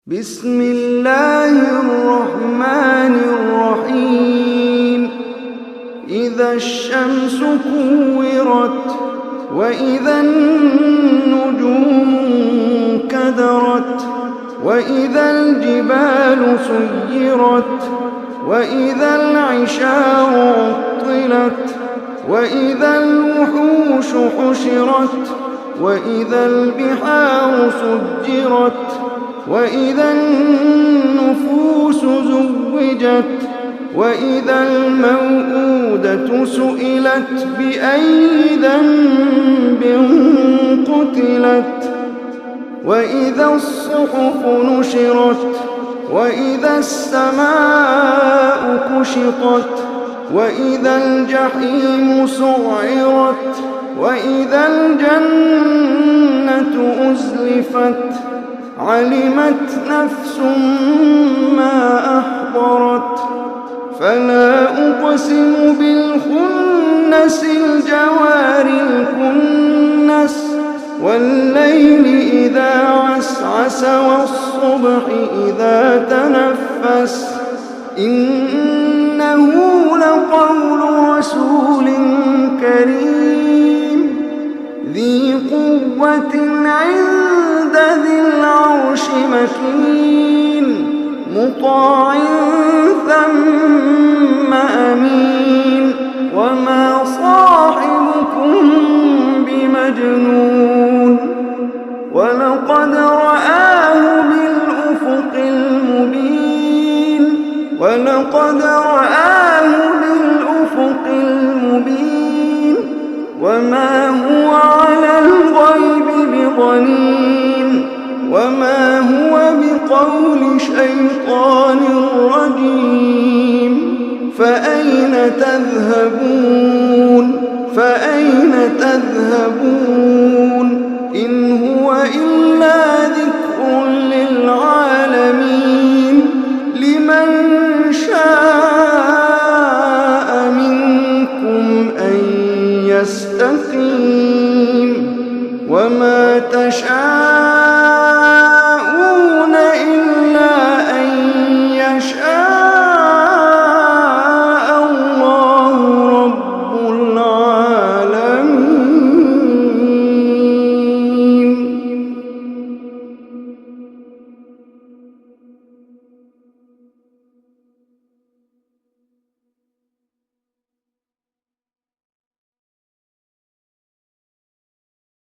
بسم الله الرحمن الرحيم إذا الشمس كورت وإذا النجوم انكدرت وإذا الجبال سيرت وإذا العشار عطلت وإذا الوحوش حشرت وإذا البحار سجرت وإذا النفوس زوجت وإذا الموءودة سئلت بأي ذنب قتلت وإذا الصحف نشرت وإذا السماء كشطت وإذا الجحيم سعرت وإذا الجنة أزلفت علمت نفس ما أحضرت فلا أقسم بالخنس الجوار الكنس والليل إذا عسعس والصبح إذا تنفس إنه لقول رسول كريم ذي قوة عند ذي العرش مكين مطاع ثم أمين وما صاحبكم بمجنون ولقد رآه بالأفق المبين وما هو على الغيب بضنين وما هو بقول شيطان رجيم فأين تذهبون إن هو إلا ذكر للعالمين لمن شاء منكم أن يستقيم وما تشاءون